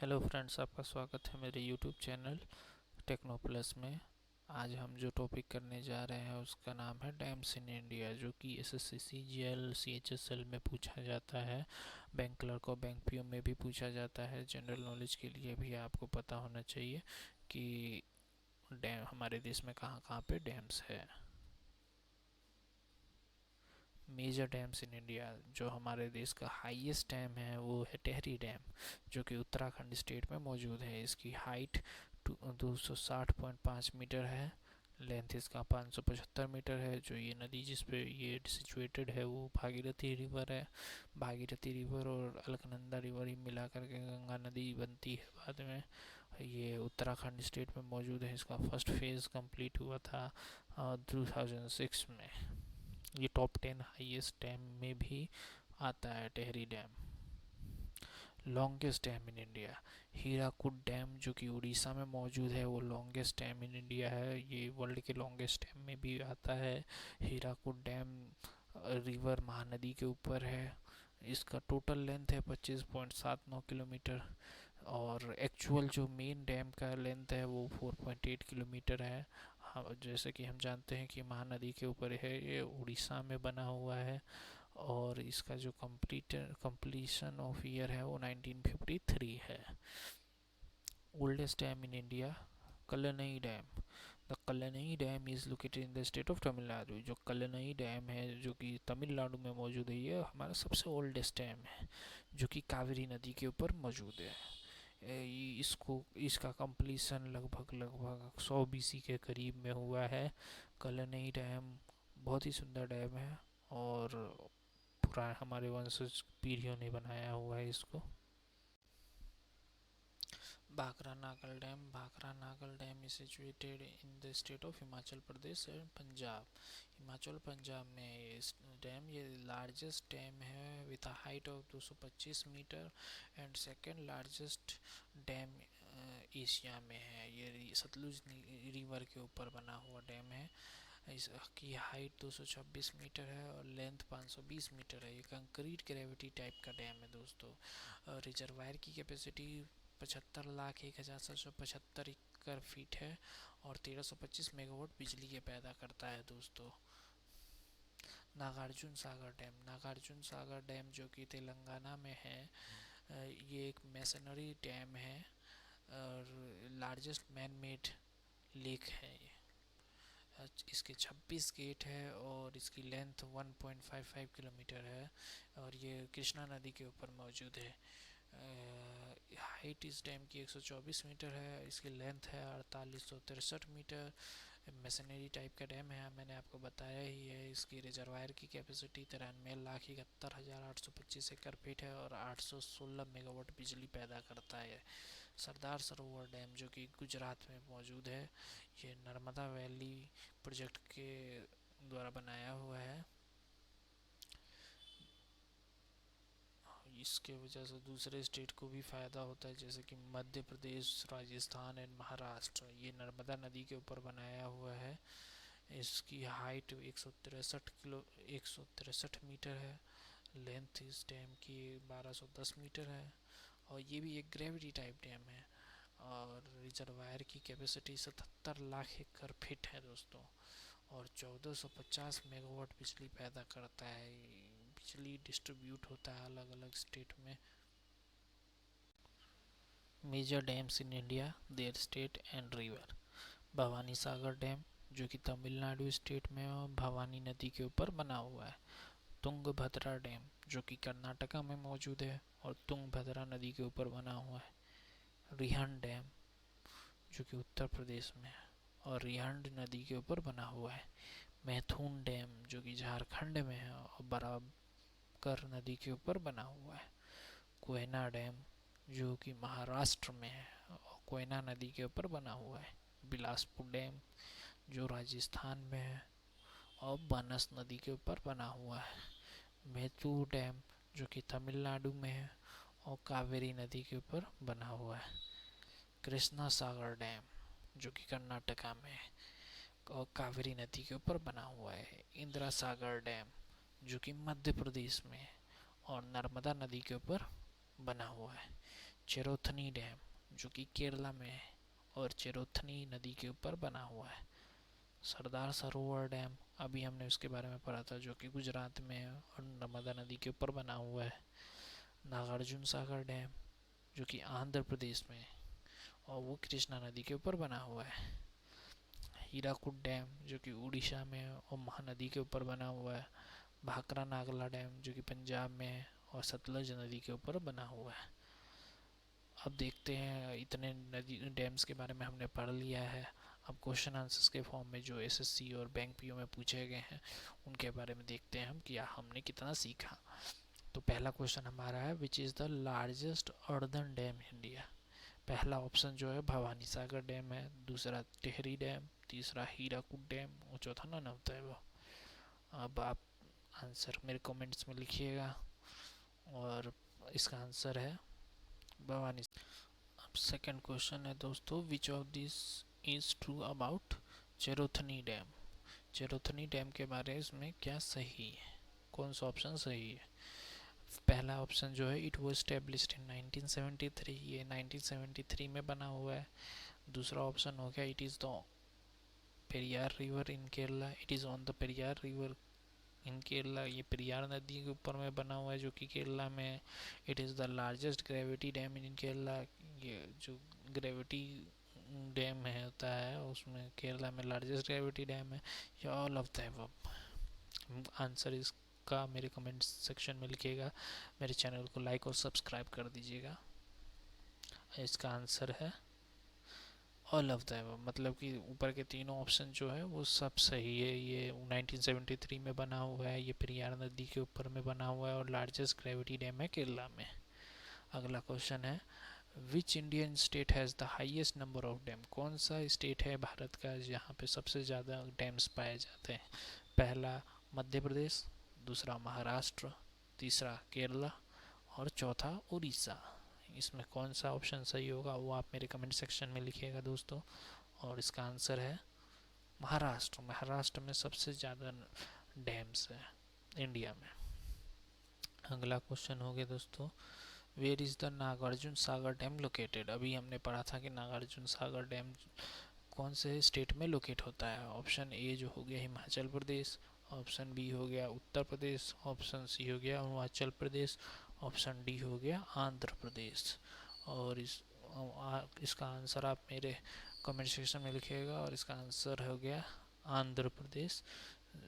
Hello friends, आपका स्वागत है मेरे यूट्यूब चैनल टेक्नो प्लस में। आज हम जो टॉपिक करने जा रहे हैं उसका नाम है डैम्स इन इंडिया, जो कि एसएससी सीजीएल सीएचएसएल में पूछा जाता है। बैंक क्लर्क और बैंक पीओ में भी पूछा जाता है। जनरल नॉलेज के लिए भी आपको पता होना चाहिए कि डैम हमारे देश में कहाँ कहाँ पे डैम्स है। मेजर डैम्स इन इंडिया, जो हमारे देश का हाईएस्ट डैम है वो है टेहरी डैम, जो कि उत्तराखंड स्टेट में मौजूद है। इसकी हाइट 260.5 मीटर है। लेंथ इसका 575 मीटर है। जो ये नदी जिस पे ये सिचुएटेड है वो भागीरथी रिवर है। भागीरथी रिवर और अलकनंदा रिवर ही मिला करके गंगा नदी बनती है बाद में। ये उत्तराखंड स्टेट में मौजूद है। इसका फर्स्ट फेज़ कंप्लीट हुआ था 2006 में। ये टॉप 10 हाईएस्ट डैम में भी आता है Tehri dam. Longest dam in India, Hirakud dam, जो कि उड़ीसा में मौजूद है, वो लॉन्गेस्ट डैम इन इंडिया है। ये वर्ल्ड के लॉन्गेस्ट डैम में भी आता है। हीराकुड डैम रिवर महानदी के ऊपर है। इसका टोटल लेंथ है 25.79 किलोमीटर और एक्चुअल जो मेन डैम का लेंथ है वो 4.8 किलोमीटर है। हाँ, जैसे कि हम जानते हैं कि महानदी के ऊपर है, ये उड़ीसा में बना हुआ है। और इसका जो कंप्लीशन ऑफ ईयर है वो 1953 है। Oldest dam in India, Kallanai dam. The Kallanai dam is located in the state of Tamil Nadu. जो कल्लनई डैम है जो कि तमिलनाडु में मौजूद है, ये हमारा सबसे ओल्डेस्ट डैम है, जो कि कावेरी नदी के ऊपर मौजूद है। इसको इसका कंप्लीशन लगभग लगभग 100 बीसी के करीब में हुआ है। कल्लनई डैम बहुत ही सुंदर डैम है और पुराने हमारे वंशज पीढ़ियों ने बनाया हुआ है इसको। Bhakra Nangal dam, Bhakra Nangal dam is situated in the state of Himachal Pradesh and Punjab. Himachal Punjab में इस डैम ये लार्जेस्ट डैम है with a height of 225 metre and second largest dam Asia में है। ये सतलुज रिवर के ऊपर बना हुआ डैम है। इसकी हाइट 226 मीटर है और लेंथ 520 मीटर है। ये कंक्रीट ग्रेविटी टाइप का डैम है दोस्तों। रिजर्वायर की कैपेसिटी 75,01,775 एकड़ फीट है और 1325 मेगावाट बिजली के पैदा करता है दोस्तों। नागार्जुन सागर डैम, नागार्जुन सागर डैम जो कि तेलंगाना में है, ये एक मैसनरी डैम है और लार्जेस्ट मैन मेड लेक है। इसके 26 गेट है और इसकी लेंथ 1.55 किलोमीटर है और ये कृष्णा नदी के ऊपर मौजूद है। हाइट इस डैम की 124 मीटर है। इसकी लेंथ है 4863 मीटर। मैसनरी टाइप का डैम है, मैंने आपको बताया ही है। इसकी रिजर्वायर की कैपेसिटी 93,71,825 एकड़ फीट है और 816 मेगावाट बिजली पैदा करता है। सरदार सरोवर डैम जो कि गुजरात में मौजूद है, ये नर्मदा वैली प्रोजेक्ट के द्वारा बनाया हुआ है। इसके वजह से दूसरे स्टेट को भी फ़ायदा होता है, जैसे कि मध्य प्रदेश, राजस्थान एंड महाराष्ट्र। ये नर्मदा नदी के ऊपर बनाया हुआ है। इसकी हाइट 163 मीटर है। लेंथ इस डैम की 1210 मीटर है और ये भी एक ग्रेविटी टाइप डैम है और रिजर्वायर की कैपेसिटी 77 लाख एकड़ फीट है दोस्तों और 1450 मेगावाट बिजली पैदा करता है। बिजली डिस्ट्रीब्यूट होता है अलग अलग स्टेट में। Major dams in India, there state and river. Bhavani Sagar dam, जो कि तमिलनाडु स्टेट में और भवानी नदी के ऊपर बना हुआ है। तुंगभद्रा डैम, जो कि कर्नाटका में मौजूद है और तुंगभद्रा नदी के ऊपर बना हुआ है। रिहंड डैम, जो कि उत्तर प्रदेश में है और रिहंड नदी के ऊपर बना हुआ है। मैथुन डैम, जो कि झारखंड में है और बराकर नदी के ऊपर बना हुआ है। कोयना डैम, जो कि महाराष्ट्र में है और कोयना नदी के ऊपर बना हुआ है। बिलासपुर डैम, जो राजस्थान में है और बनस नदी के ऊपर बना हुआ है। मैथुर डैम, जो कि तमिलनाडु में है और कावेरी नदी के ऊपर बना हुआ है। कृष्णा सागर डैम, जो कि कर्नाटका में है और कावेरी नदी के ऊपर बना हुआ है। इंदिरा सागर डैम, जो कि मध्य प्रदेश में है और नर्मदा नदी के ऊपर बना हुआ है। चेरोथनी डैम जो कि केरला में है और चेरोथनी नदी के ऊपर बना हुआ है। सरदार सरोवर डैम, अभी हमने उसके बारे में पढ़ा था, जो कि गुजरात में है और नर्मदा नदी के ऊपर बना हुआ है। नागार्जुन सागर डैम जो कि आंध्र प्रदेश में है और वो कृष्णा नदी के ऊपर बना हुआ है। हीराकुद डैम जो कि उड़ीसा में है और महानदी के ऊपर बना हुआ है। भाखरा नागला डैम जो कि पंजाब में है और सतलज नदी के ऊपर बना हुआ है। अब देखते हैं, इतने नदी डैम्स के बारे में हमने पढ़ लिया है। अब क्वेश्चन आंसर्स के फॉर्म में जो एसएससी और बैंक पीओ में पूछे गए हैं उनके बारे में देखते हैं हम कि हमने कितना सीखा। तो पहला क्वेश्चन हमारा है, which is the largest earthen dam India. पहला ऑप्शन जो है भवानी सागर डैम है, दूसरा टिहरी डैम, तीसरा हीराकुद डैम और चौथा ननौता है वो। अब आप आंसर मेरे कमेंट्स में लिखिएगा और इसका आंसर है भवानी। अब सेकंड क्वेश्चन है दोस्तों, which of this is true about Cheruthoni dam. Cheruthoni dam के बारे में क्या सही है, कौन सा ऑप्शन सही है। पहला ऑप्शन जो है, इट वॉज स्टेब्लिश्ड इन 1973, ये 1973 में बना हुआ है। दूसरा ऑप्शन हो गया, it is the Periyar river in Kerala, it is on the Periyar river in Kerala, ये पेरियार नदी के ऊपर में बना हुआ है जो कि केरला में है। It is the largest gravity dam in Kerala, ये जो ग्रेविटी डैम है होता है उसमें केरला में लार्जेस्ट ग्रेविटी डैम है। ये all of the above. Answer इसका मेरे कमेंट सेक्शन में लिखिएगा, मेरे चैनल को लाइक और सब्सक्राइब कर दीजिएगा। इसका आंसर है ऑल ऑफ द अबव, मतलब कि ऊपर के तीनों ऑप्शन जो है वो सब सही है। ये 1973 में बना हुआ है, ये पेरियार नदी के ऊपर में बना हुआ है और लार्जेस्ट ग्रेविटी डैम है केरला में। अगला क्वेश्चन है, which Indian state has the highest number of dam. कौन सा स्टेट है भारत का जहाँ पे सबसे ज़्यादा डैम्स पाए जाते हैं। पहला मध्य प्रदेश, दूसरा महाराष्ट्र, तीसरा केरला और चौथा उड़ीसा। इसमें कौन सा ऑप्शन सही होगा वो आप मेरे कमेंट सेक्शन में लिखिएगा दोस्तों। और इसका आंसर है महाराष्ट्र। महाराष्ट्र में सबसे ज़्यादा डैम्स है इंडिया में। अगला क्वेश्चन हो गया दोस्तों, where is the Nagarjuna Sagar dam located. अभी हमने पढ़ा था कि नागार्जुन सागर डैम कौन से स्टेट में लोकेट होता है। ऑप्शन ए जो हो गया हिमाचल प्रदेश, ऑप्शन बी हो गया उत्तर प्रदेश, ऑप्शन सी हो गया अरुणाचल प्रदेश, ऑप्शन डी हो गया आंध्र प्रदेश। और इसका आंसर आप मेरे कमेंट सेक्शन में लिखिएगा और इसका आंसर हो गया आंध्र प्रदेश।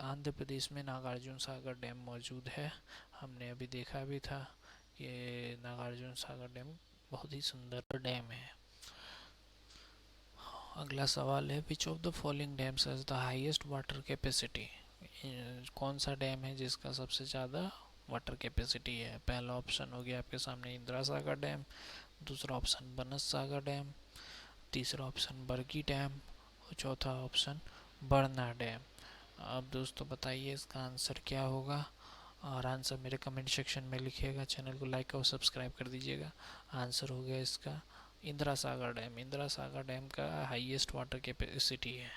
आंध्र प्रदेश में नागार्जुन सागर डैम मौजूद है। हमने अभी देखा भी था कि नागार्जुन सागर डैम बहुत ही सुंदर डैम है। अगला सवाल है, which of the following dams has the highest water capacity. कौन सा डैम है जिसका सबसे ज़्यादा वाटर कैपेसिटी है। पहला ऑप्शन हो गया आपके सामने इंदिरा सागर डैम, दूसरा ऑप्शन बनस सागर डैम, तीसरा ऑप्शन बरगी डैम और चौथा ऑप्शन बरना डैम। अब दोस्तों बताइए इसका आंसर क्या होगा और आंसर मेरे कमेंट सेक्शन में लिखिएगा, चैनल को लाइक और सब्सक्राइब कर दीजिएगा। आंसर हो गया इसका इंदिरा सागर डैम। इंदिरा सागर डैम का हाईएस्ट वाटर कैपेसिटी है।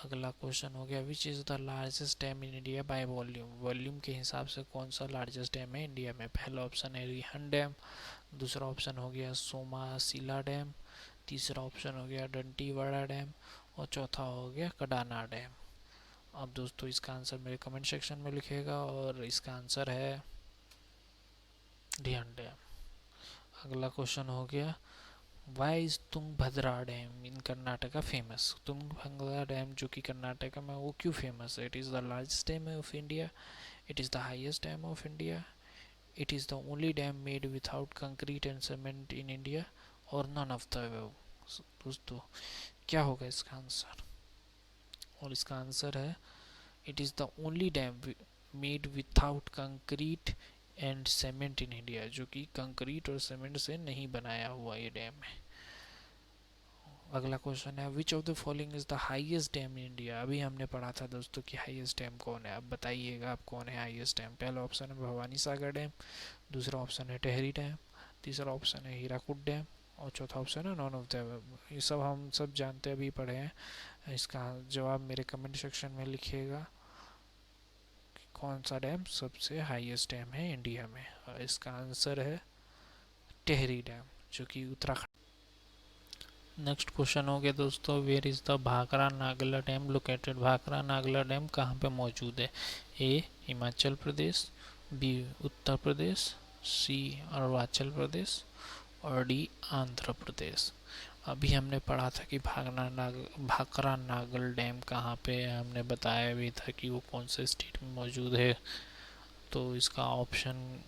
अगला क्वेश्चन हो गया, which is the largest dam in India by volume. Volume के हिसाब से कौन सा लार्जेस्ट डैम है इंडिया में। पहला ऑप्शन है रिहन डैम, दूसरा ऑप्शन हो गया सोमासिला डैम, तीसरा ऑप्शन हो गया दंतीवाड़ा डैम और चौथा हो गया कडाना डैम। अब दोस्तों इसका आंसर मेरे कमेंट सेक्शन में लिखिएगा और इसका आंसर है रिहन डैम। अगला क्वेश्चन हो गया, why is Tungabhadra dam in Karnataka famous. Tungabhadra dam जो कि कर्नाटका में वो क्यों फेमस है। It is the largest dam of India, it is the highest dam of India, it is the only dam made without concrete and cement in India और none of the above. दोस्तों क्या होगा इसका answer. और इसका answer है it is the only dam made without concrete and cement in India, जो कि कंक्रीट और सीमेंट से नहीं बनाया हुआ ये डैम है। अगला क्वेश्चन है, which of the following is the highest dam in India. अभी हमने पढ़ा था दोस्तों कि हाईएस्ट डैम कौन है। अब बताइएगा आप कौन है हाईएस्ट डैम। पहला ऑप्शन है भवानी सागर डैम, दूसरा ऑप्शन है टिहरी डैम, तीसरा ऑप्शन है हीराकुद डैम और चौथा ऑप्शन है नॉन ऑफ द। ये सब हम सब जानते अभी पढ़े हैं। इसका जवाब मेरे कमेंट सेक्शन में लिखिएगा कि कौन सा डैम सबसे हाईएस्ट डैम है इंडिया में। और इसका आंसर है टिहरी डैम। जो कि उत्तराखंड। नेक्स्ट क्वेश्चन हो गया दोस्तों, where is the Bhakra Nangal dam located? Bhakra Nangal dam कहाँ पे मौजूद है? A Himachal Pradesh, B Uttar Pradesh, C Arunachal Pradesh और डी आंध्र प्रदेश। अभी हमने पढ़ा था कि भाखरा नागल डैम कहाँ पे है, हमने बताया भी था कि वो कौन से स्टेट में मौजूद है। तो इसका ऑप्शन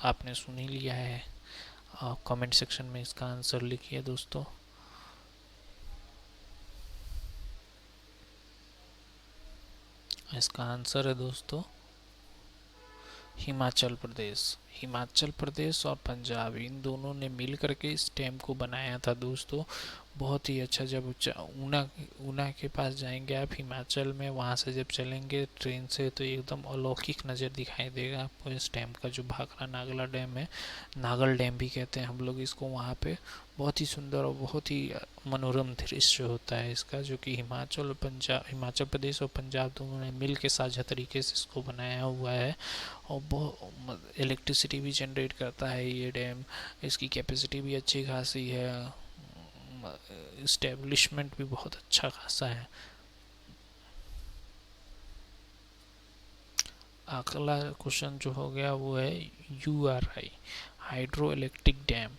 आपने सुन ही लिया है। कमेंट सेक्शन में इसका आंसर लिखिए दोस्तों। इसका आंसर है दोस्तों हिमाचल प्रदेश। हिमाचल प्रदेश और पंजाब इन दोनों ने मिल करके इस डैम को बनाया था दोस्तों। बहुत ही अच्छा। जब ऊना ऊना के पास जाएंगे आप हिमाचल में, वहाँ से जब चलेंगे ट्रेन से तो एकदम अलौकिक नज़र दिखाई देगा आपको इस डैम का, जो भाखरा नागला डैम है। नागल डैम भी कहते हैं हम लोग इसको। वहाँ पे बहुत ही सुंदर और बहुत ही मनोरम दृश्य होता है इसका, जो कि हिमाचल प्रदेश और पंजाब दोनों ने मिल के साझा तरीके से इसको बनाया हुआ है। और बहुत इलेक्ट्रिसिटी भी जनरेट करता है ये डैम। इसकी कैपेसिटी भी अच्छी खासी है। इस्टेब्लिशमेंट भी बहुत अच्छा खासा है। अगला क्वेश्चन जो हो गया वो है URI hydro electric dam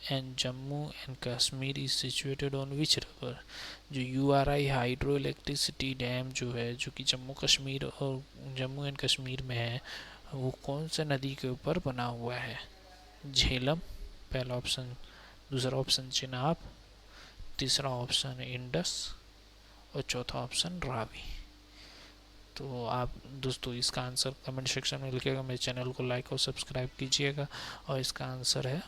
and Jammu and Kashmir is situated on which river? जो URI हाइड्रो इलेक्ट्रिसिटी डैम जो है, जो कि जम्मू कश्मीर और जम्मू एंड कश्मीर में है, वो कौन से नदी के ऊपर बना हुआ है? झेलम पहला ऑप्शन, दूसरा ऑप्शन चिनाब, तीसरा ऑप्शन इंडस और चौथा ऑप्शन रावी। तो आप दोस्तों इसका आंसर कमेंट सेक्शन में लिखिएगा। मेरे चैनल को लाइक और सब्सक्राइब कीजिएगा। और इसका आंसर है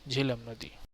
झेलम नदी।